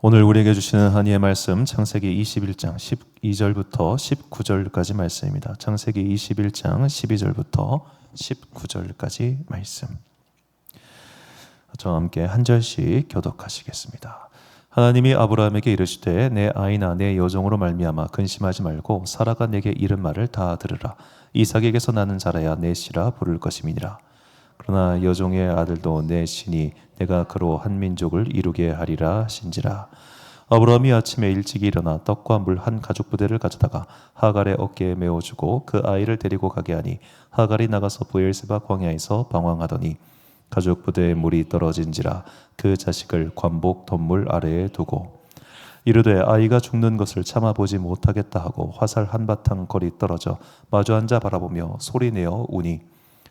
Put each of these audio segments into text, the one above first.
오늘 우리에게 주시는 하나님의 말씀 창세기 21장 12절부터 19절까지 말씀입니다. 창세기 21장 12절부터 19절까지 말씀. 저와 함께 한 절씩 교독하시겠습니다. 하나님이 아브라함에게 이르시되 내 아이나 내 여종으로 말미암아 근심하지 말고 사라가 내게 이른 말을 다 들으라. 이삭에게서 나는 자라야 내 씨라 부를 것임이니라. 그러나 여종의 아들도 내 씨니 내가 그로 한 민족을 이루게 하리라 하신지라. 아브라함이 아침에 일찍 일어나 떡과 물 한 가죽 부대를 가져다가 하갈의 어깨에 메어주고 그 아이를 데리고 가게 하니 하갈이 나가서 브엘세바 광야에서 방황하더니 가죽 부대에 물이 떨어진지라 그 자식을 관복 덤물 아래에 두고 이르되 아이가 죽는 것을 참아보지 못하겠다 하고 화살 한바탕 거리 떨어져 마주 앉아 바라보며 소리내어 우니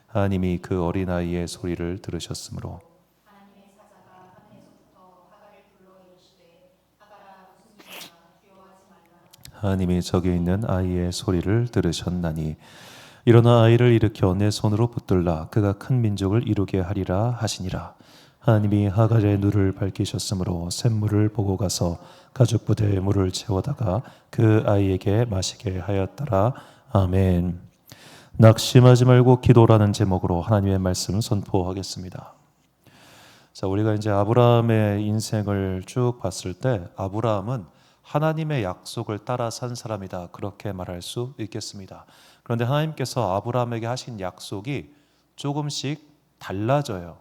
하나님이 그 어린아이의 소리를 들으셨으므로 하나님의 사자가 하늘에서부터 하갈을 불러 이르시되 하갈아 무슨 일이냐 두려워하지 말라. 하나님이 저기 있는 아이의 소리를 들으셨나니 일어나 아이를 일으켜 내 손으로 붙들라 그가 큰 민족을 이루게 하리라 하시니라. 하나님이 하갈의 눈을 밝히셨으므로 샘물을 보고 가서 가죽 부대에 물을 채워다가 그 아이에게 마시게 하였더라. 아멘. 낙심하지 말고 기도라는 제목으로 하나님의 말씀 선포하겠습니다. 자, 우리가 이제 아브라함의 인생을 쭉 봤을 때 아브라함은 하나님의 약속을 따라 산 사람이다, 그렇게 말할 수 있겠습니다. 그런데 하나님께서 아브라함에게 하신 약속이 조금씩 달라져요.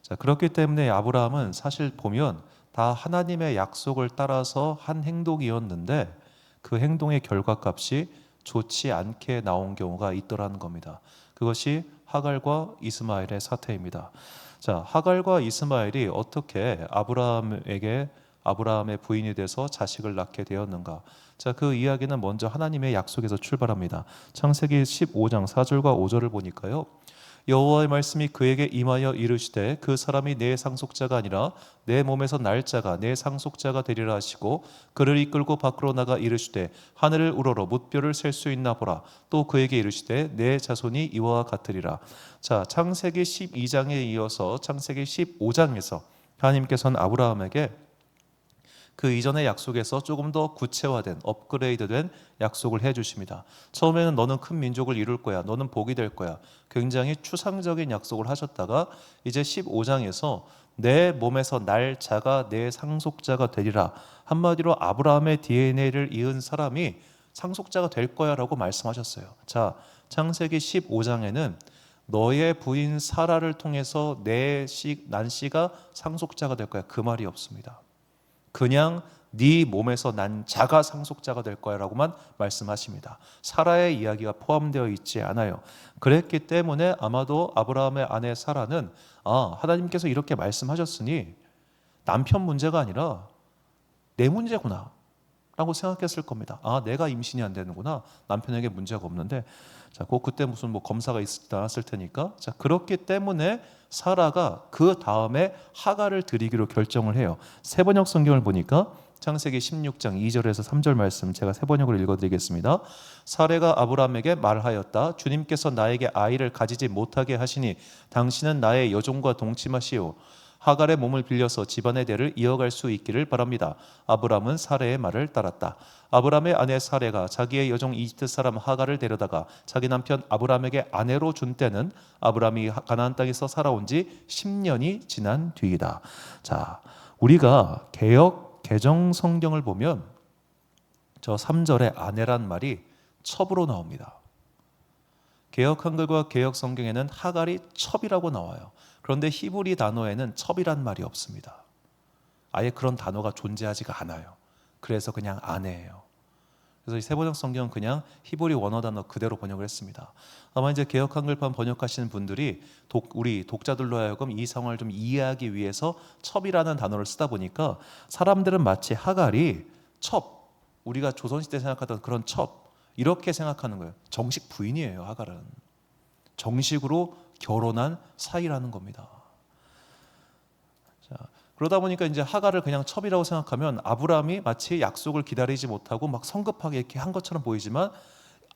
자, 그렇기 때문에 아브라함은 사실 보면 다 하나님의 약속을 따라서 한 행동이었는데 그 행동의 결과값이 좋지 않게 나온 경우가 있더라는 겁니다. 그것이 하갈과 이스마엘의 사태입니다. 자, 하갈과 이스마엘이 어떻게 아브라함의 부인이 돼서 자식을 낳게 되었는가? 자, 그 이야기는 먼저 하나님의 약속에서 출발합니다. 창세기 15장 4절과 5절을 보니까요. 여호와의 말씀이 그에게 임하여 이르시되 그 사람이 내 상속자가 아니라 내 몸에서 날 자가 내 상속자가 되리라 하시고 그를 이끌고 밖으로 나가 이르시되 하늘을 우러러 뭇별을 셀 수 있나 보라. 또 그에게 이르시되 내 자손이 이와 같으리라. 자, 창세기 12장에 이어서 창세기 15장에서 하나님께서는 아브라함에게 그 이전의 약속에서 조금 더 구체화된 업그레이드된 약속을 해주십니다. 처음에는 너는 큰 민족을 이룰 거야, 너는 복이 될 거야, 굉장히 추상적인 약속을 하셨다가 이제 15장에서 내 몸에서 날 자가 내 상속자가 되리라. 한마디로 아브라함의 DNA를 이은 사람이 상속자가 될 거야 라고 말씀하셨어요. 자, 창세기 15장에는 너의 부인 사라를 통해서 난 씨가 상속자가 될 거야, 그 말이 없습니다. 그냥 네 몸에서 난 자가 상속자가 될 거야 라고만 말씀하십니다. 사라의 이야기가 포함되어 있지 않아요. 그랬기 때문에 아마도 아브라함의 아내 사라는 하나님께서 이렇게 말씀하셨으니 남편 문제가 아니라 내 문제구나 라고 생각했을 겁니다. 내가 임신이 안 되는구나, 남편에게 문제가 없는데. 자, 그때 무슨 검사가 있지 않았을 테니까. 자, 그렇기 때문에 사라가 그 다음에 하갈을 드리기로 결정을 해요. 세번역 성경을 보니까 창세기 16장 2절에서 3절 말씀 제가 세번역으로 읽어드리겠습니다. 사라가 아브라함에게 말하였다. 주님께서 나에게 아이를 가지지 못하게 하시니 당신은 나의 여종과 동침하시오. 하갈의 몸을 빌려서 집안의 대를 이어갈 수 있기를 바랍니다. 아브람은 사라의 말을 따랐다. 아브람의 아내 사라가 자기의 여종 이집트 사람 하갈을 데려다가 자기 남편 아브람에게 아내로 준 때는 아브람이 가나안 땅에서 살아온 지 10년이 지난 뒤이다. 자, 우리가 개정 성경을 보면 저 3절에 아내란 말이 첩으로 나옵니다. 개역 한글과 개역 성경에는 하갈이 첩이라고 나와요. 그런데 히브리 단어에는 첩이란 말이 없습니다. 아예 그런 단어가 존재하지가 않아요. 그래서 그냥 아내예요. 그래서 이 세번역 성경은 그냥 히브리 원어 단어 그대로 번역을 했습니다. 아마 이제 개역 한글판 번역하시는 분들이 우리 독자들로 하여금 이 상황을 좀 이해하기 위해서 첩이라는 단어를 쓰다 보니까 사람들은 마치 하갈이 첩, 우리가 조선시대 생각하던 그런 첩, 이렇게 생각하는 거예요. 정식 부인이에요. 하갈은 정식으로 결혼한 사이라는 겁니다. 자, 그러다 보니까 이제 하갈을 그냥 첩이라고 생각하면 아브라함이 마치 약속을 기다리지 못하고 막 성급하게 이렇게 한 것처럼 보이지만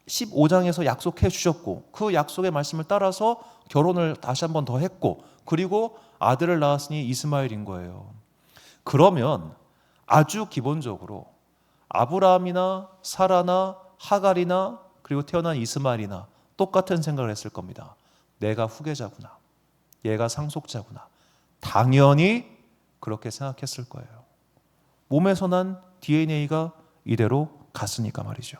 15장에서 약속해 주셨고 그 약속의 말씀을 따라서 결혼을 다시 한 번 더 했고 그리고 아들을 낳았으니 이스마엘인 거예요. 그러면 아주 기본적으로 아브라함이나 사라나 하갈이나 그리고 태어난 이스마엘이나 똑같은 생각을 했을 겁니다. 내가 후계자구나. 얘가 상속자구나. 당연히 그렇게 생각했을 거예요. 몸에서 난 DNA가 이대로 갔으니까 말이죠.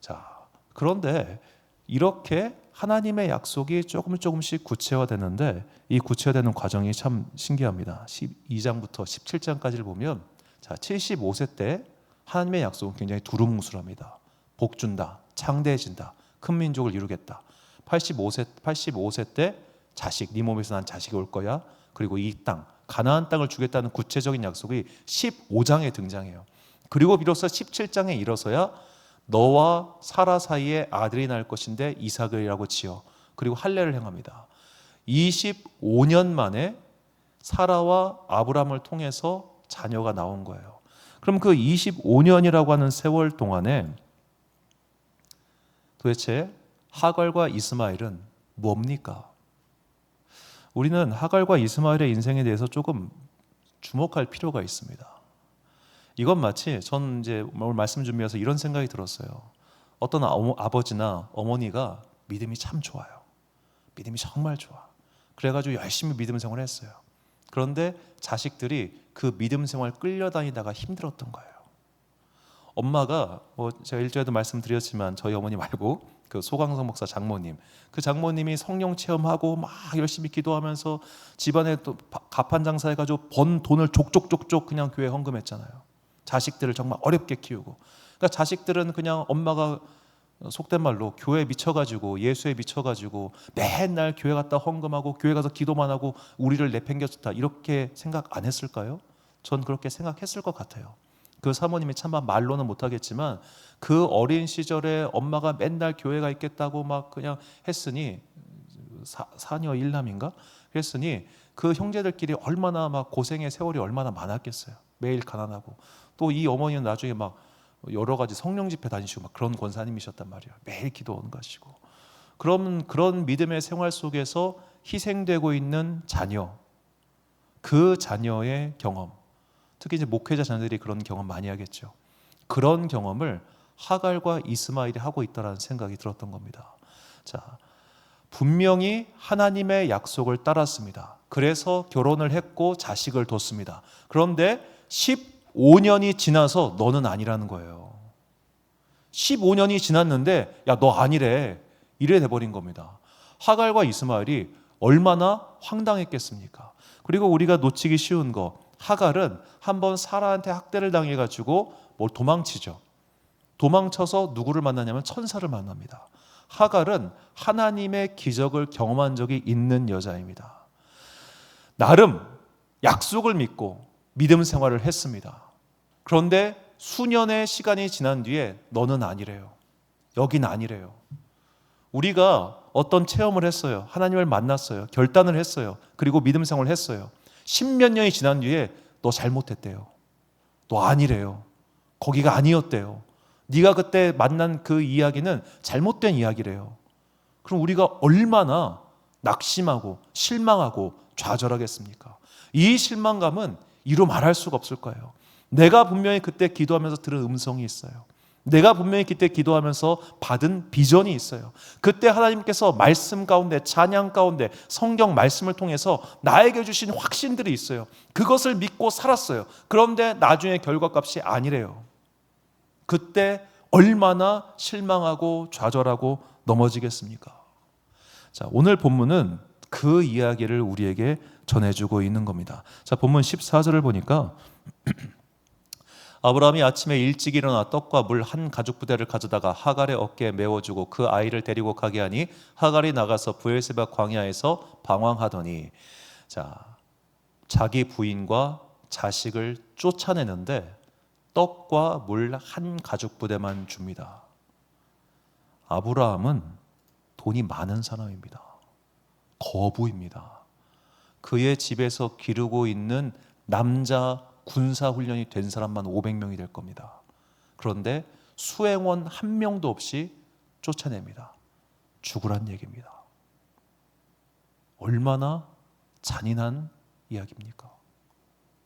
자, 그런데 이렇게 하나님의 약속이 조금씩 구체화되는데 이 구체화되는 과정이 참 신기합니다. 12장부터 17장까지를 보면 자, 75세 때 하나님의 약속은 굉장히 두루뭉술합니다. 복 준다, 창대해진다, 큰 민족을 이루겠다. 85세 때 자식, 네 몸에서 난 자식이 올 거야. 그리고 이 땅, 가나안 땅을 주겠다는 구체적인 약속이 15장에 등장해요. 그리고 비로소 17장에 이르러서야 너와 사라 사이에 아들이 날 것인데 이삭이라고 지어. 그리고 할례를 행합니다. 25년 만에 사라와 아브람을 통해서 자녀가 나온 거예요. 그럼 그 25년이라고 하는 세월 동안에 도대체 하갈과 이스마엘은 뭡니까? 우리는 하갈과 이스마엘의 인생에 대해서 조금 주목할 필요가 있습니다. 이건 마치 전 이제 오늘 말씀 준비해서 이런 생각이 들었어요. 어떤 아버지나 어머니가 믿음이 참 좋아요. 믿음이 정말 좋아. 그래가지고 열심히 믿음 생활을 했어요. 그런데 자식들이 그 믿음 생활 끌려다니다가 힘들었던 거예요. 엄마가 제가 일전에도 말씀드렸지만 저희 어머니 말고 그 소강성 목사 장모님, 그 장모님이 성령 체험하고 막 열심히 기도하면서 집안에 또 가판 장사해가지고 번 돈을 족족족족 그냥 교회 헌금했잖아요. 자식들을 정말 어렵게 키우고, 그러니까 자식들은 그냥 엄마가 속된 말로 교회에 미쳐가지고 예수에 미쳐가지고 맨날 교회 갔다 헌금하고 교회 가서 기도만 하고 우리를 내팽겨쳤다 이렇게 생각 안 했을까요? 전 그렇게 생각했을 것 같아요. 그 사모님이 참만 말로는 못하겠지만 그 어린 시절에 엄마가 맨날 교회가 있겠다고 막 그냥 했으니 사녀 일남인가? 그랬으니 그 형제들끼리 얼마나 막 고생의 세월이 얼마나 많았겠어요. 매일 가난하고 또 이 어머니는 나중에 막 여러 가지 성령 집회 다니시고 막 그런 권사님이셨단 말이에요. 매일 기도하는 것이고. 그런 믿음의 생활 속에서 희생되고 있는 자녀, 그 자녀의 경험, 특히 이제 목회자 자녀들이 그런 경험 많이 하겠죠. 그런 경험을 하갈과 이스마엘이 하고 있다라는 생각이 들었던 겁니다. 자, 분명히 하나님의 약속을 따랐습니다. 그래서 결혼을 했고 자식을 뒀습니다. 그런데 15년이 지나서 너는 아니라는 거예요. 15년이 지났는데 야, 너 아니래. 이래 돼버린 겁니다. 하갈과 이스마엘이 얼마나 황당했겠습니까? 그리고 우리가 놓치기 쉬운 거, 하갈은 한번 사라한테 학대를 당해가지고 뭘 도망치죠. 도망쳐서 누구를 만나냐면 천사를 만납니다. 하갈은 하나님의 기적을 경험한 적이 있는 여자입니다. 나름 약속을 믿고 믿음 생활을 했습니다. 그런데 수년의 시간이 지난 뒤에 너는 아니래요. 여긴 아니래요. 우리가 어떤 체험을 했어요. 하나님을 만났어요. 결단을 했어요. 그리고 믿음 생활을 했어요. 10몇 년이 지난 뒤에 너 잘못했대요. 너 아니래요. 거기가 아니었대요. 네가 그때 만난 그 이야기는 잘못된 이야기래요. 그럼 우리가 얼마나 낙심하고 실망하고 좌절하겠습니까? 이 실망감은 이루 말할 수가 없을 거예요. 내가 분명히 그때 기도하면서 들은 음성이 있어요. 내가 분명히 그때 기도하면서 받은 비전이 있어요. 그때 하나님께서 말씀 가운데, 찬양 가운데, 성경 말씀을 통해서 나에게 주신 확신들이 있어요. 그것을 믿고 살았어요. 그런데 나중에 결과값이 아니래요. 그때 얼마나 실망하고 좌절하고 넘어지겠습니까? 자, 오늘 본문은 그 이야기를 우리에게 전해주고 있는 겁니다. 자, 본문 14절을 보니까 아브라함이 아침에 일찍 일어나 떡과 물 한 가죽 부대를 가져다가 하갈의 어깨에 메워주고 그 아이를 데리고 가게 하니 하갈이 나가서 브엘세바 광야에서 방황하더니, 자, 자기 부인과 자식을 쫓아내는데 떡과 물 한 가죽 부대만 줍니다. 아브라함은 돈이 많은 사람입니다. 거부입니다. 그의 집에서 기르고 있는 남자 군사훈련이 된 사람만 500명이 될 겁니다. 그런데 수행원 한 명도 없이 쫓아냅니다. 죽으란 얘기입니다. 얼마나 잔인한 이야기입니까?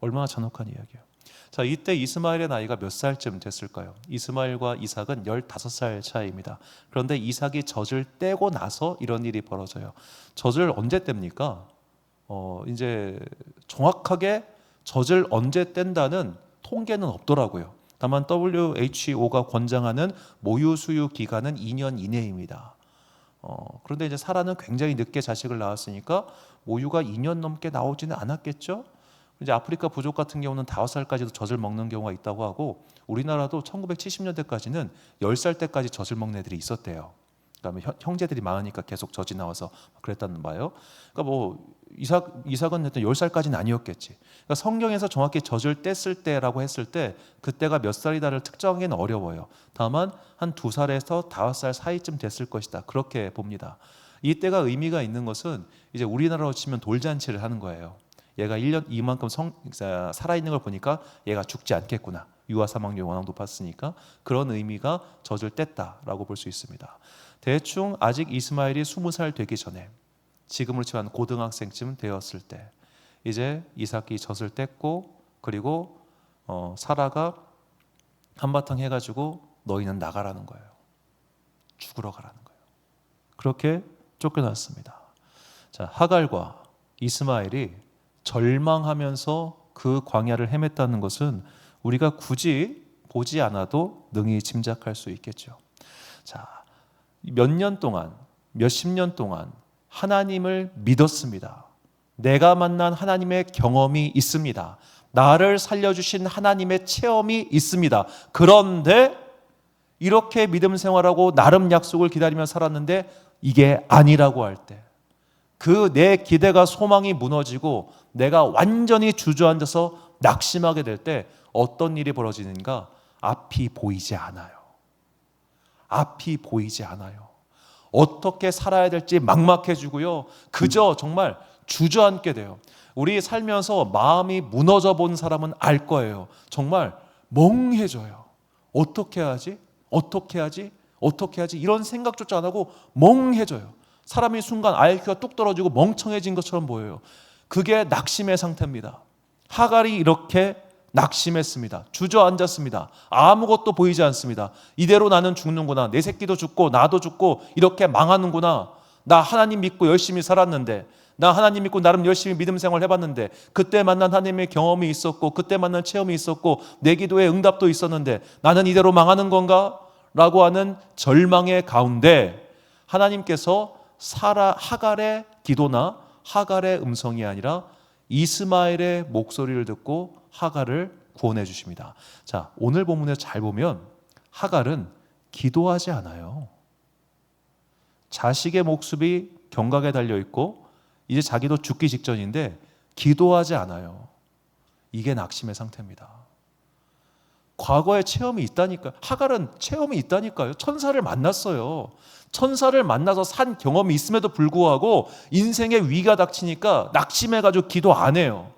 얼마나 잔혹한 이야기예요. 자, 이때 이스마엘의 나이가 몇 살쯤 됐을까요? 이스마엘과 이삭은 15살 차이입니다. 그런데 이삭이 젖을 떼고 나서 이런 일이 벌어져요. 젖을 언제 뗍니까? 이제 정확하게 젖을 언제 뗀다는 통계는 없더라고요. 다만 WHO가 권장하는 모유 수유 기간은 2년 이내입니다. 그런데 이제 사라는 굉장히 늦게 자식을 낳았으니까 모유가 2년 넘게 나오지는 않았겠죠? 이제 아프리카 부족 같은 경우는 5살까지도 젖을 먹는 경우가 있다고 하고, 우리나라도 1970년대까지는 10살 때까지 젖을 먹는 애들이 있었대요. 그다음에 형제들이 많으니까 계속 젖이 나와서 그랬다는 바예요. 그러니까 뭐 이삭은 일단 10살까지는 아니었겠지. 그러니까 성경에서 정확히 젖을 뗐을 때라고 했을 때 그때가 몇 살이다를 특정하기는 어려워요. 다만 한 2살에서 5살 사이쯤 됐을 것이다, 그렇게 봅니다. 이때가 의미가 있는 것은 이제 우리나라로 치면 돌잔치를 하는 거예요. 얘가 1년 이만큼 살아있는 걸 보니까 얘가 죽지 않겠구나, 유아 사망률이 워낙 높았으니까 그런 의미가 젖을 뗐다라고 볼 수 있습니다. 대충 아직 이스마엘이 20살 되기 전에, 지금으로 치면 고등학생쯤 되었을 때 이제 이삭이 젖을 뗐고, 그리고 사라가 한바탕 해가지고 너희는 나가라는 거예요. 죽으러 가라는 거예요. 그렇게 쫓겨났습니다. 자, 하갈과 이스마엘이 절망하면서 그 광야를 헤맸다는 것은 우리가 굳이 보지 않아도 능히 짐작할 수 있겠죠. 자, 몇 년 동안, 몇십 년 동안 하나님을 믿었습니다. 내가 만난 하나님의 경험이 있습니다. 나를 살려주신 하나님의 체험이 있습니다. 그런데 이렇게 믿음 생활하고 나름 약속을 기다리며 살았는데 이게 아니라고 할 때, 그 내 기대가 소망이 무너지고 내가 완전히 주저앉아서 낙심하게 될 때 어떤 일이 벌어지는가? 앞이 보이지 않아요. 앞이 보이지 않아요. 어떻게 살아야 될지 막막해지고요. 그저 정말 주저앉게 돼요. 우리 살면서 마음이 무너져 본 사람은 알 거예요. 정말 멍해져요. 어떻게 하지? 어떻게 하지? 어떻게 하지? 이런 생각조차 안 하고 멍해져요. 사람이 순간 IQ가 뚝 떨어지고 멍청해진 것처럼 보여요. 그게 낙심의 상태입니다. 하갈이 이렇게 낙심했습니다. 주저앉았습니다. 아무것도 보이지 않습니다. 이대로 나는 죽는구나. 내 새끼도 죽고 나도 죽고 이렇게 망하는구나. 나 하나님 믿고 열심히 살았는데, 나 하나님 믿고 나름 열심히 믿음 생활 해봤는데, 그때 만난 하나님의 경험이 있었고 그때 만난 체험이 있었고 내 기도에 응답도 있었는데 나는 이대로 망하는 건가? 라고 하는 절망의 가운데 하나님께서 하갈의 기도나 하갈의 음성이 아니라 이스마엘의 목소리를 듣고 하갈을 구원해 주십니다. 자, 오늘 본문에서 잘 보면 하갈은 기도하지 않아요. 자식의 목숨이 경각에 달려 있고 이제 자기도 죽기 직전인데 기도하지 않아요. 이게 낙심의 상태입니다. 과거에 체험이 있다니까요. 하갈은 체험이 있다니까요. 천사를 만났어요. 천사를 만나서 산 경험이 있음에도 불구하고 인생의 위기가 닥치니까 낙심해가지고 기도 안 해요.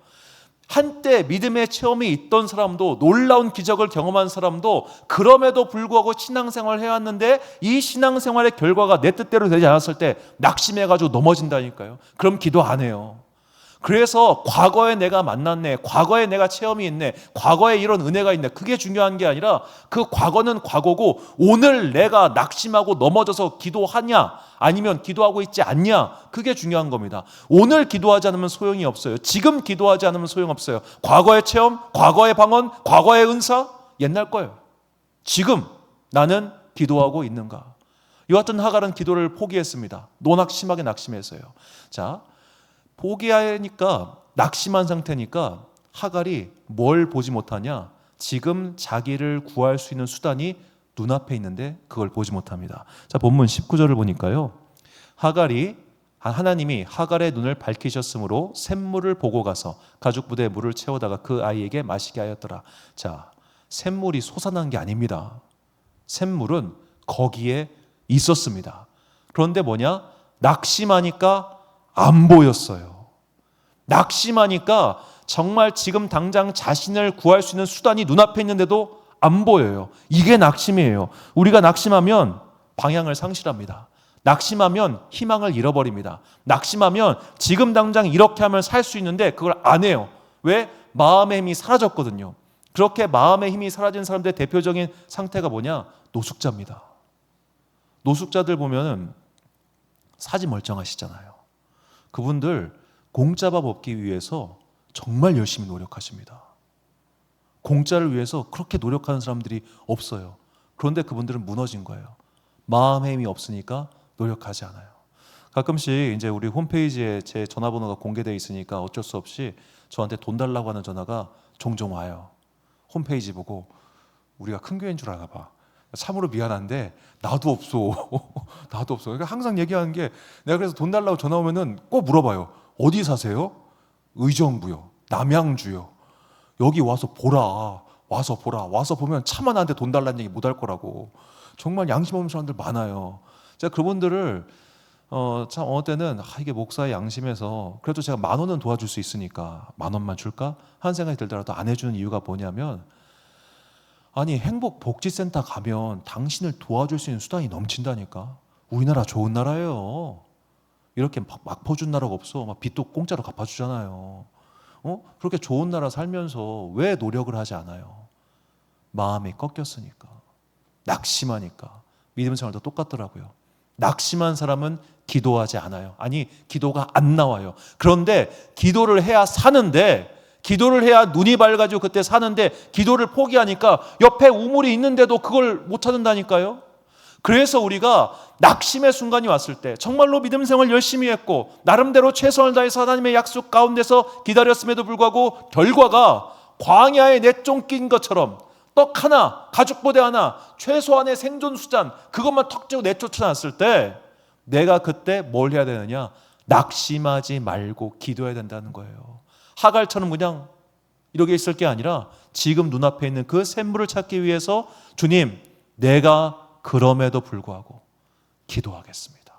한때 믿음의 체험이 있던 사람도, 놀라운 기적을 경험한 사람도 그럼에도 불구하고 신앙생활을 해왔는데 이 신앙생활의 결과가 내 뜻대로 되지 않았을 때 낙심해가지고 넘어진다니까요. 그럼 기도 안 해요. 그래서 과거에 내가 만났네, 과거에 내가 체험이 있네, 과거에 이런 은혜가 있네, 그게 중요한 게 아니라 그 과거는 과거고 오늘 내가 낙심하고 넘어져서 기도하냐 아니면 기도하고 있지 않냐, 그게 중요한 겁니다. 오늘 기도하지 않으면 소용이 없어요. 지금 기도하지 않으면 소용없어요. 과거의 체험, 과거의 방언, 과거의 은사 옛날 거예요. 지금 나는 기도하고 있는가? 이와 같은 하갈은 기도를 포기했습니다. 노낙심하게 낙심했어요. 자, 포기하니까 낙심한 상태니까 하갈이 뭘 보지 못하냐? 지금 자기를 구할 수 있는 수단이 눈앞에 있는데 그걸 보지 못합니다. 자, 본문 19절을 보니까요. 하나님이 하갈의 눈을 밝히셨으므로 샘물을 보고 가서 가죽 부대에 물을 채우다가 그 아이에게 마시게 하였더라. 자, 샘물이 솟아난 게 아닙니다. 샘물은 거기에 있었습니다. 그런데 뭐냐? 낙심하니까 안 보였어요. 낙심하니까 정말 지금 당장 자신을 구할 수 있는 수단이 눈앞에 있는데도 안 보여요. 이게 낙심이에요. 우리가 낙심하면 방향을 상실합니다. 낙심하면 희망을 잃어버립니다. 낙심하면 지금 당장 이렇게 하면 살 수 있는데 그걸 안 해요. 왜? 마음의 힘이 사라졌거든요. 그렇게 마음의 힘이 사라진 사람들의 대표적인 상태가 뭐냐? 노숙자입니다. 노숙자들 보면은 사지 멀쩡하시잖아요. 그분들 공짜밥 얻기 위해서 정말 열심히 노력하십니다. 공짜를 위해서 그렇게 노력하는 사람들이 없어요. 그런데 그분들은 무너진 거예요. 마음의 힘이 없으니까 노력하지 않아요. 가끔씩 이제 우리 홈페이지에 제 전화번호가 공개되어 있으니까 어쩔 수 없이 저한테 돈 달라고 하는 전화가 종종 와요. 홈페이지 보고 우리가 큰 교회인 줄 아나 봐. 참으로 미안한데 나도 없어. 나도 없어. 그러니까 항상 얘기하는 게 내가 그래서 돈 달라고 전화 오면은 꼭 물어봐요. 어디 사세요? 의정부요. 남양주요. 여기 와서 보라. 와서 보라. 와서 보면 차마 나한테 돈 달라는 얘기 못 할 거라고. 정말 양심 없는 사람들 많아요. 제가 그분들을 참 어느 때는 이게 목사의 양심에서 그래도 제가 10,000원은 도와줄 수 있으니까 10,000원만 줄까? 하는 생각이 들더라도 안 해주는 이유가 뭐냐면 아니 행복복지센터 가면 당신을 도와줄 수 있는 수단이 넘친다니까. 우리나라 좋은 나라예요. 이렇게 막 퍼준 나라가 없어. 막 빚도 공짜로 갚아주잖아요. 그렇게 좋은 나라 살면서 왜 노력을 하지 않아요? 마음이 꺾였으니까. 낙심하니까. 믿음 생활도 똑같더라고요. 낙심한 사람은 기도하지 않아요. 아니 기도가 안 나와요. 그런데 기도를 해야 사는데, 기도를 해야 눈이 밝아지고 그때 사는데 기도를 포기하니까 옆에 우물이 있는데도 그걸 못 찾는다니까요. 그래서 우리가 낙심의 순간이 왔을 때 정말로 믿음 생활 열심히 했고 나름대로 최선을 다해서 하나님의 약속 가운데서 기다렸음에도 불구하고 결과가 광야에 내쫓긴 것처럼 떡 하나, 가죽 보대 하나, 최소한의 생존 수잔 그것만 턱 쥐고 내쫓아놨을 때 내가 그때 뭘 해야 되느냐? 낙심하지 말고 기도해야 된다는 거예요. 하갈처럼 그냥 이렇게 있을 게 아니라 지금 눈앞에 있는 그 샘물을 찾기 위해서 주님, 내가 그럼에도 불구하고 기도하겠습니다.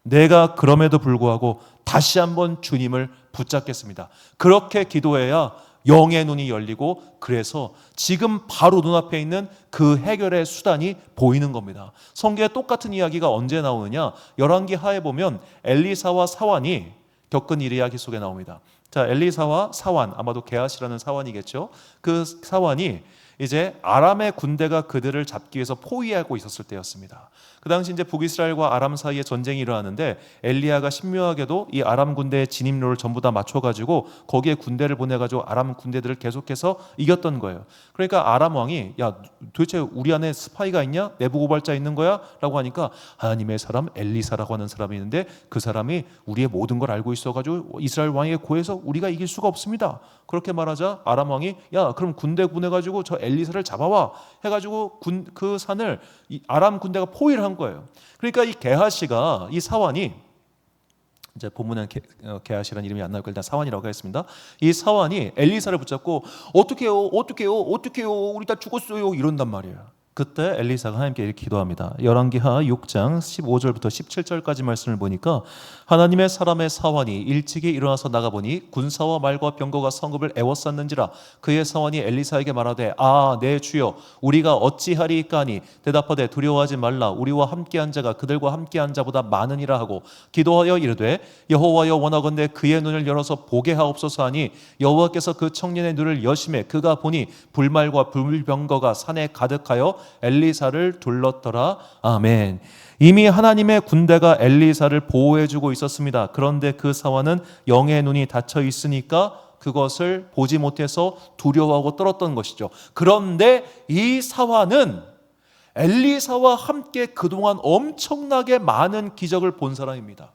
내가 그럼에도 불구하고 다시 한번 주님을 붙잡겠습니다. 그렇게 기도해야 영의 눈이 열리고 그래서 지금 바로 눈앞에 있는 그 해결의 수단이 보이는 겁니다. 성경에 똑같은 이야기가 언제 나오느냐? 열왕기 하에 보면 엘리사와 사환이 겪은 일 이야기 속에 나옵니다. 자, 엘리사와 사환, 아마도 게하시라는 사환이겠죠. 그 사환이 이제 아람의 군대가 그들을 잡기 위해서 포위하고 있었을 때였습니다. 그 당시 이제 북이스라엘과 아람 사이에 전쟁이 일어나는데 엘리야가 신묘하게도 이 아람 군대의 진입로를 전부 다 맞춰가지고 거기에 군대를 보내가지고 아람 군대들을 계속해서 이겼던 거예요. 그러니까 아람 왕이 야 도대체 우리 안에 스파이가 있냐? 내부 고발자 있는 거야? 라고 하니까 하나님의 사람 엘리사라고 하는 사람이 있는데 그 사람이 우리의 모든 걸 알고 있어가지고 이스라엘 왕에게 고해서 우리가 이길 수가 없습니다. 그렇게 말하자 아람 왕이 야 그럼 군대 보내가지고 저 엘리사를 잡아와 해가지고 그 산을 아람 군대가 포위를 한 거예요. 그러니까 이 게하시가 이 사환이 이제 본문에는 게하시라는 이름이 안 나올 걸 일단 사환이라고 하겠습니다. 이 사환이 엘리사를 붙잡고 어떡해요 우리 다 죽었어요 이런단 말이에요. 그때 엘리사가 하나님께 이렇게 기도합니다. 열왕기하 6장 15절부터 17절까지 말씀을 보니까 하나님의 사람의 사환이 일찍이 일어나서 나가보니 군사와 말과 병거가 성읍을 에워쌌는지라 그의 사환이 엘리사에게 말하되 내 주여 우리가 어찌하리이까 하니 대답하되 두려워하지 말라 우리와 함께한 자가 그들과 함께한 자보다 많으니라 하고 기도하여 이르되 여호와여 원하건대 그의 눈을 열어서 보게 하옵소서 하니 여호와께서 그 청년의 눈을 여심해 그가 보니 불말과 불병거가 산에 가득하여 엘리사를 둘렀더라. 아멘. 이미 하나님의 군대가 엘리사를 보호해주고 있었습니다. 그런데 그 사환은 영의 눈이 닫혀 있으니까 그것을 보지 못해서 두려워하고 떨었던 것이죠. 그런데 이 사환은 엘리사와 함께 그동안 엄청나게 많은 기적을 본 사람입니다.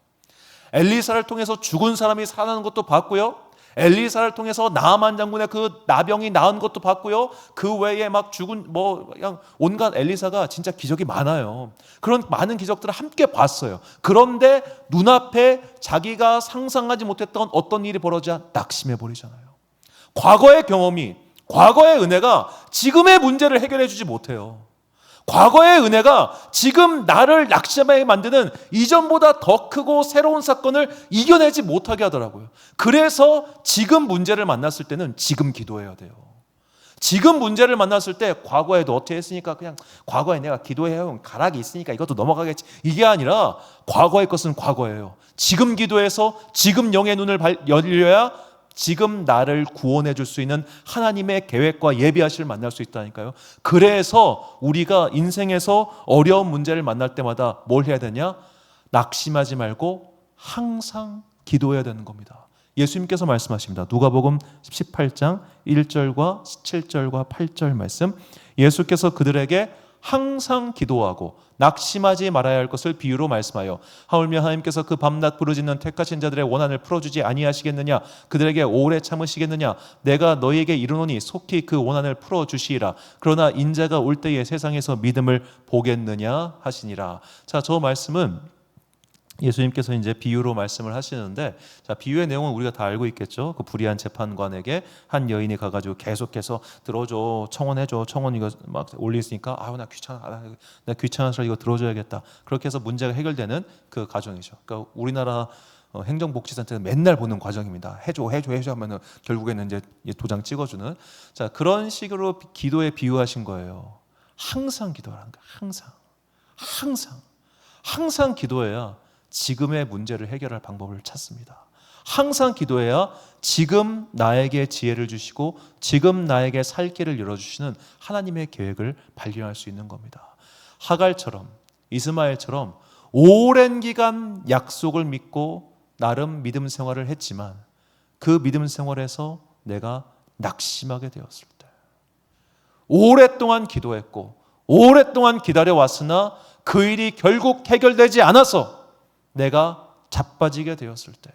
엘리사를 통해서 죽은 사람이 살아나는 것도 봤고요. 엘리사를 통해서 나아만 장군의 그 나병이 나은 것도 봤고요. 그 외에 막 죽은 그냥 온갖 엘리사가 진짜 기적이 많아요. 그런 많은 기적들을 함께 봤어요. 그런데 눈앞에 자기가 상상하지 못했던 어떤 일이 벌어지자 낙심해 버리잖아요. 과거의 경험이, 과거의 은혜가 지금의 문제를 해결해 주지 못해요. 과거의 은혜가 지금 나를 낙심하게 만드는 이전보다 더 크고 새로운 사건을 이겨내지 못하게 하더라고요. 그래서 지금 문제를 만났을 때는 지금 기도해야 돼요. 지금 문제를 만났을 때 과거에도 어떻게 했으니까 그냥 과거에 내가 기도해온 가락이 있으니까 이것도 넘어가겠지. 이게 아니라 과거의 것은 과거예요. 지금 기도해서 지금 영의 눈을 열려야 지금 나를 구원해 줄 수 있는 하나님의 계획과 예비하심을 만날 수 있다니까요. 그래서 우리가 인생에서 어려운 문제를 만날 때마다 뭘 해야 되냐? 낙심하지 말고 항상 기도해야 되는 겁니다. 예수님께서 말씀하십니다. 누가복음 18장 1절과 7절과 8절 말씀. 예수께서 그들에게 항상 기도하고 낙심하지 말아야 할 것을 비유로 말씀하여 하물며 하나님께서 그 밤낮 부르짖는 택하신 자들의 원한을 풀어주지 아니하시겠느냐? 그들에게 오래 참으시겠느냐? 내가 너희에게 이르노니 속히 그 원한을 풀어주시리라. 그러나 인자가 올 때에 세상에서 믿음을 보겠느냐 하시니라. 자, 저 말씀은 예수님께서 이제 비유로 말씀을 하시는데, 자, 비유의 내용은 우리가 다 알고 있겠죠. 그 불의한 재판관에게 한 여인이 가가지고 계속해서 들어줘, 청원해줘, 청원 이거 막 올리니까 아유 나 귀찮아, 나 귀찮아서 이거 들어줘야겠다. 그렇게 해서 문제가 해결되는 그 과정이죠. 그러니까 우리나라 행정복지센터는 맨날 보는 과정입니다. 해줘 하면은 결국에는 이제 도장 찍어주는. 자, 그런 식으로 기도에 비유하신 거예요. 항상 기도하라는 거예요. 항상 기도해야 지금의 문제를 해결할 방법을 찾습니다. 항상 기도해야 지금 나에게 지혜를 주시고 지금 나에게 살 길을 열어주시는 하나님의 계획을 발견할 수 있는 겁니다. 하갈처럼, 이스마엘처럼 오랜 기간 약속을 믿고 나름 믿음 생활을 했지만 그 믿음 생활에서 내가 낙심하게 되었을 때, 오랫동안 기도했고 오랫동안 기다려왔으나 그 일이 결국 해결되지 않아서 내가 자빠지게 되었을 때,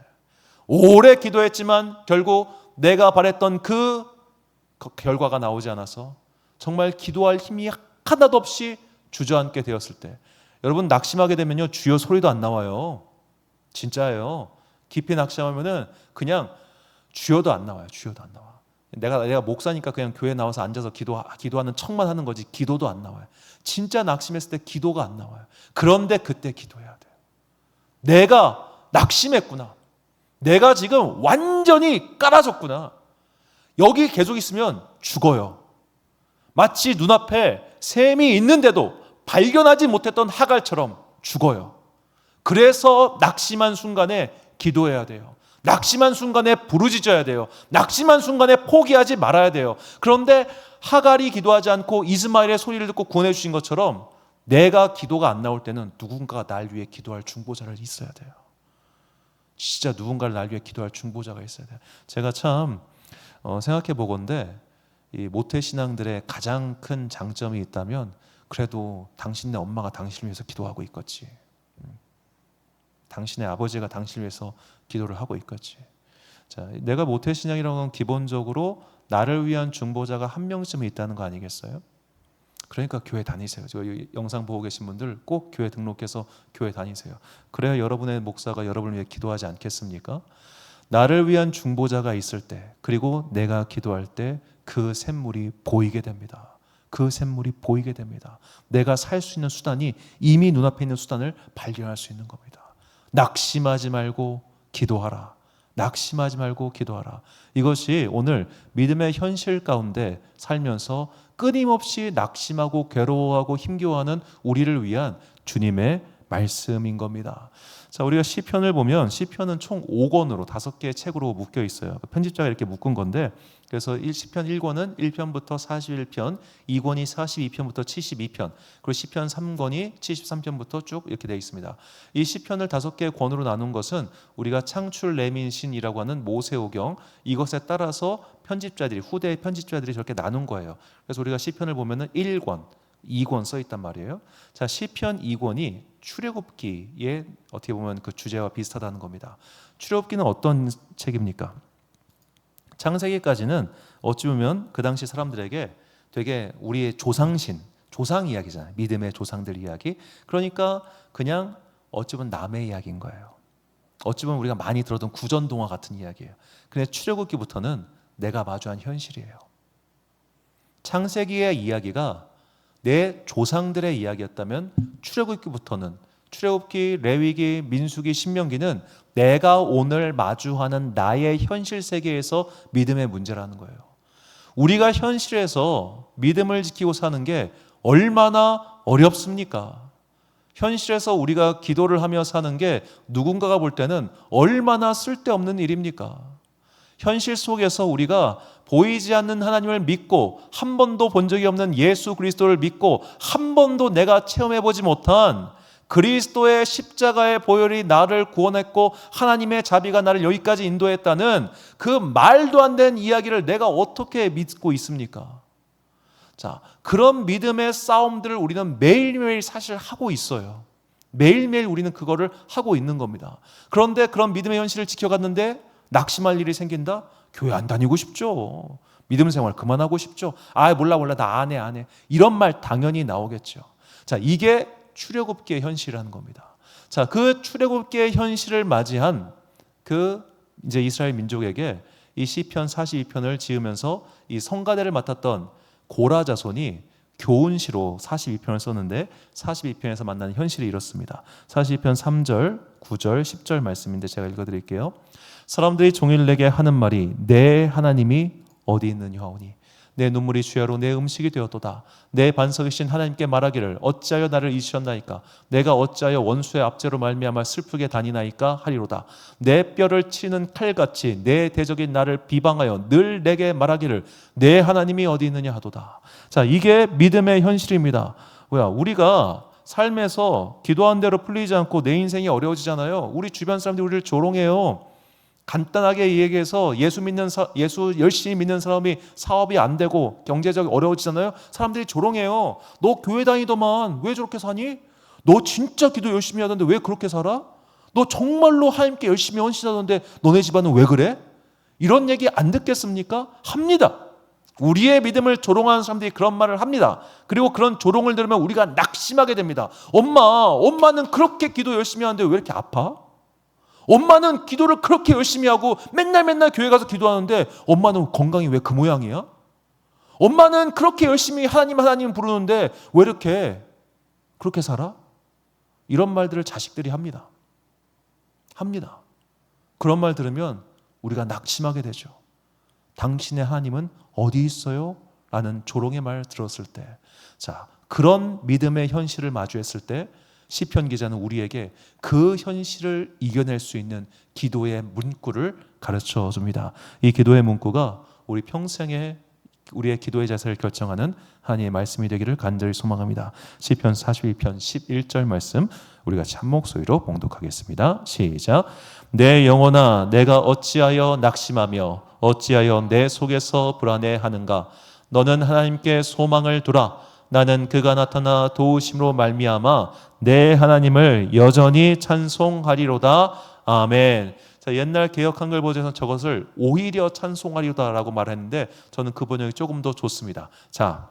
오래 기도했지만 결국 내가 바랬던 그 결과가 나오지 않아서 정말 기도할 힘이 하나도 없이 주저앉게 되었을 때, 여러분 낙심하게 되면요 주여 소리도 안 나와요. 진짜예요. 깊이 낙심하면은 그냥 주여도 안 나와요. 주여도 안 나와. 내가 목사니까 그냥 교회 나와서 앉아서 기도하는 척만 하는 거지 기도도 안 나와요. 진짜 낙심했을 때 기도가 안 나와요. 그런데 그때 기도해야 돼요. 내가 낙심했구나. 내가 지금 완전히 깔아졌구나. 여기 계속 있으면 죽어요. 마치 눈앞에 샘이 있는데도 발견하지 못했던 하갈처럼 죽어요. 그래서 낙심한 순간에 기도해야 돼요. 낙심한 순간에 부르짖어야 돼요. 낙심한 순간에 포기하지 말아야 돼요. 그런데 하갈이 기도하지 않고 이스마엘의 소리를 듣고 구원해 주신 것처럼 내가 기도가 안 나올 때는 누군가가 날 위해 기도할 중보자를 있어야 돼요. 진짜 누군가를 날 위해 기도할 중보자가 있어야 돼요. 제가 참 생각해 보건대 이 모태신앙들의 가장 큰 장점이 있다면 그래도 당신네 엄마가 당신을 위해서 기도하고 있겠지. 당신의 아버지가 당신을 위해서 기도를 하고 있겠지. 자, 내가 모태신앙이라는 건 기본적으로 나를 위한 중보자가 한 명쯤은 있다는 거 아니겠어요? 그러니까 교회 다니세요. 이 영상 보고 계신 분들 꼭 교회 등록해서 교회 다니세요. 그래야 여러분의 목사가 여러분을 위해 기도하지 않겠습니까? 나를 위한 중보자가 있을 때, 그리고 내가 기도할 때 그 샘물이 보이게 됩니다. 그 샘물이 보이게 됩니다. 내가 살 수 있는 수단이 이미 눈앞에 있는 수단을 발견할 수 있는 겁니다. 낙심하지 말고 기도하라. 낙심하지 말고 기도하라. 이것이 오늘 믿음의 현실 가운데 살면서 끊임없이 낙심하고 괴로워하고 힘겨워하는 우리를 위한 주님의 말씀인 겁니다. 자, 우리가 시편을 보면 시편은 총 5권으로 5개의 책으로 묶여 있어요. 편집자가 이렇게 묶은 건데, 그래서 시편 1권은 1편부터 41편, 2권이 42편부터 72편, 그리고 시편 3권이 73편부터 쭉 이렇게 되어 있습니다. 이 시편을 5개의 권으로 나눈 것은 우리가 창출 레민신이라고 하는 모세오경, 이것에 따라서 편집자들이, 후대 편집자들이 저렇게 나눈 거예요. 그래서 우리가 시편을 보면은 1권, 2권 써 있단 말이에요. 자, 시편 2권이 출애굽기에 어떻게 보면 그 주제와 비슷하다는 겁니다. 출애굽기는 어떤 책입니까? 창세기까지는 어찌 보면 그 당시 사람들에게 되게 우리의 조상신, 조상 이야기잖아요. 믿음의 조상들 이야기. 그러니까 그냥 어찌 보면 남의 이야기인 거예요. 어찌 보면 우리가 많이 들었던 구전동화 같은 이야기예요. 근데 출애굽기부터는 내가 마주한 현실이에요. 창세기의 이야기가 내 조상들의 이야기였다면 출애굽기부터는, 출애굽기, 레위기, 민수기, 신명기는 내가 오늘 마주하는 나의 현실 세계에서 믿음의 문제라는 거예요. 우리가 현실에서 믿음을 지키고 사는 게 얼마나 어렵습니까? 현실에서 우리가 기도를 하며 사는 게 누군가가 볼 때는 얼마나 쓸데없는 일입니까? 현실 속에서 우리가 보이지 않는 하나님을 믿고 한 번도 본 적이 없는 예수 그리스도를 믿고 한 번도 내가 체험해보지 못한 그리스도의 십자가의 보혈이 나를 구원했고 하나님의 자비가 나를 여기까지 인도했다는 그 말도 안 되는 이야기를 내가 어떻게 믿고 있습니까? 자, 그런 믿음의 싸움들을 우리는 매일매일 사실 하고 있어요. 매일매일 우리는 그거를 하고 있는 겁니다. 그런데 그런 믿음의 현실을 지켜갔는데 낙심할 일이 생긴다? 교회 안 다니고 싶죠. 믿음 생활 그만하고 싶죠. 몰라 나 안 해. 이런 말 당연히 나오겠죠. 자, 이게 출애굽기의 현실이라는 겁니다. 자, 그 출애굽기의 현실을 맞이한 이제 이스라엘 민족에게 이 시편 42편을 지으면서 이 성가대를 맡았던 고라 자손이 교훈시로 42편을 썼는데 42편에서 만나는 현실이 이렇습니다. 42편 3절, 9절, 10절 말씀인데 제가 읽어드릴게요. 사람들이 종일 내게 하는 말이 내 하나님이 어디 있느냐 하오니 내 눈물이 주야로 내 음식이 되었도다. 내 반석이신 하나님께 말하기를 어찌하여 나를 잊으셨나이까? 내가 어찌하여 원수의 압제로 말미암아 슬프게 다니나이까 하리로다. 내 뼈를 치는 칼같이 내 대적인 나를 비방하여 늘 내게 말하기를 내 하나님이 어디 있느냐 하도다. 자, 이게 믿음의 현실입니다. 우리가 삶에서 기도한 대로 풀리지 않고 내 인생이 어려워지잖아요. 우리 주변 사람들이 우리를 조롱해요. 간단하게 얘기해서 예수 열심히 믿는 사람이 사업이 안 되고 경제적으로 어려워지잖아요. 사람들이 조롱해요. 너 교회 다니더만 왜 저렇게 사니? 너 진짜 기도 열심히 하던데 왜 그렇게 살아? 너 정말로 하나님께 열심히 헌신하던데 너네 집안은 왜 그래? 이런 얘기 안 듣겠습니까? 합니다. 우리의 믿음을 조롱하는 사람들이 그런 말을 합니다. 그리고 그런 조롱을 들으면 우리가 낙심하게 됩니다. 엄마는 그렇게 기도 열심히 하는데 왜 이렇게 아파? 엄마는 기도를 그렇게 열심히 하고 맨날 교회 가서 기도하는데 엄마는 건강이 왜 그 모양이야? 엄마는 그렇게 열심히 하나님 부르는데 왜 그렇게 살아? 이런 말들을 자식들이 합니다. 그런 말 들으면 우리가 낙심하게 되죠. 당신의 하나님은 어디 있어요? 라는 조롱의 말 들었을 때, 자, 그런 믿음의 현실을 마주했을 때 시편 기자는 우리에게 그 현실을 이겨낼 수 있는 기도의 문구를 가르쳐 줍니다. 이 기도의 문구가 우리 평생에 우리의 기도의 자세를 결정하는 하나님의 말씀이 되기를 간절히 소망합니다. 시편 42편 11절 말씀 우리가 참목소리로 봉독하겠습니다. 시작. 내 영혼아 내가 어찌하여 낙심하며 어찌하여 내 속에서 불안해하는가? 너는 하나님께 소망을 두라. 나는 그가 나타나 도우심으로 말미암아 내 하나님을 여전히 찬송하리로다. 아멘. 자, 옛날 개역 한글 버전에서 저것을 오히려 찬송하리로다라고 말했는데 저는 그 번역이 조금 더 좋습니다. 자,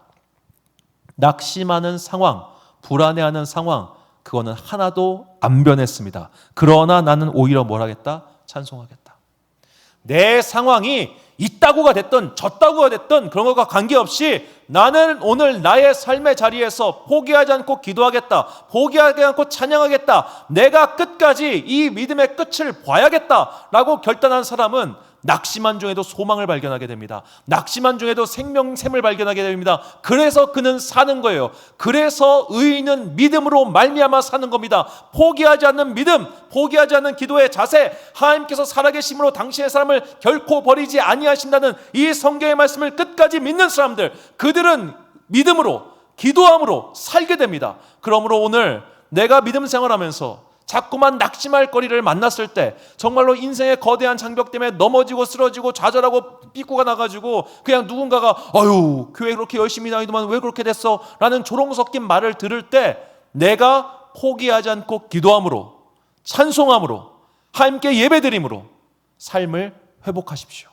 낙심하는 상황, 불안해하는 상황, 그거는 하나도 안 변했습니다. 그러나 나는 오히려 뭘 하겠다? 찬송하겠다. 내 상황이 있다고가 됐든 졌다고가 됐든 그런 것과 관계없이 나는 오늘 나의 삶의 자리에서 포기하지 않고 기도하겠다. 포기하지 않고 찬양하겠다. 내가 끝까지 이 믿음의 끝을 봐야겠다라고 결단한 사람은 낙심한 중에도 소망을 발견하게 됩니다. 낙심한 중에도 생명샘을 발견하게 됩니다. 그래서 그는 사는 거예요. 그래서 의인은 믿음으로 말미암아 사는 겁니다. 포기하지 않는 믿음, 포기하지 않는 기도의 자세, 하나님께서 살아계심으로 당신의 삶을 결코 버리지 아니하신다는 이 성경의 말씀을 끝까지 믿는 사람들, 그들은 믿음으로, 기도함으로 살게 됩니다. 그러므로 오늘 내가 믿음 생활하면서 자꾸만 낙심할 거리를 만났을 때, 정말로 인생의 거대한 장벽 때문에 넘어지고 쓰러지고 좌절하고 삐꾸가 나가지고 그냥 누군가가 교회 그렇게 열심히 다니더만 왜 그렇게 됐어? 라는 조롱 섞인 말을 들을 때 내가 포기하지 않고 기도함으로, 찬송함으로, 하나님께 예배드림으로 삶을 회복하십시오.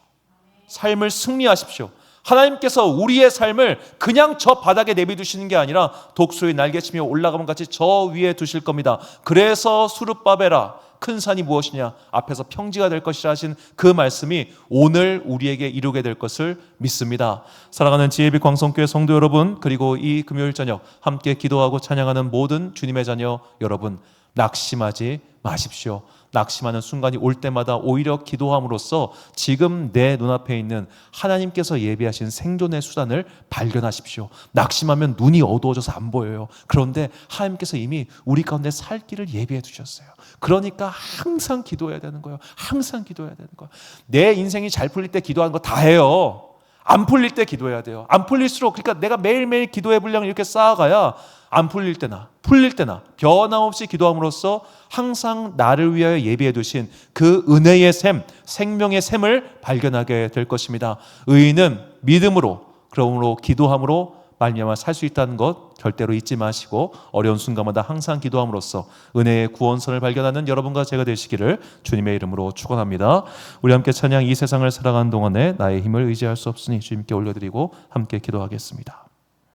삶을 승리하십시오. 하나님께서 우리의 삶을 그냥 저 바닥에 내비두시는 게 아니라 독수리 날개치며 올라가면 같이 저 위에 두실 겁니다. 그래서 수르바벨아 큰 산이 무엇이냐 앞에서 평지가 될 것이라 하신 그 말씀이 오늘 우리에게 이루게 될 것을 믿습니다. 사랑하는 지혜빛 광성교회 성도 여러분, 그리고 이 금요일 저녁 함께 기도하고 찬양하는 모든 주님의 자녀 여러분, 낙심하지 마십시오. 낙심하는 순간이 올 때마다 오히려 기도함으로써 지금 내 눈앞에 있는 하나님께서 예비하신 생존의 수단을 발견하십시오. 낙심하면 눈이 어두워져서 안 보여요. 그런데 하나님께서 이미 우리 가운데 살 길을 예비해 두셨어요. 그러니까 항상 기도해야 되는 거예요. 항상 기도해야 되는 거예요. 내 인생이 잘 풀릴 때 기도하는 거 다 해요. 안 풀릴 때 기도해야 돼요. 안 풀릴수록, 그러니까 내가 매일매일 기도의 분량을 이렇게 쌓아가야 안 풀릴 때나 풀릴 때나 변함없이 기도함으로써 항상 나를 위하여 예비해 두신 그 은혜의 샘, 생명의 샘을 발견하게 될 것입니다. 의인은 믿음으로, 그러므로 기도함으로 말미암아 살 수 있다는 것 절대로 잊지 마시고 어려운 순간마다 항상 기도함으로써 은혜의 구원선을 발견하는 여러분과 제가 되시기를 주님의 이름으로 축원합니다. 우리 함께 찬양 이 세상을 살아가는 동안에 나의 힘을 의지할 수 없으니 주님께 올려드리고 함께 기도하겠습니다.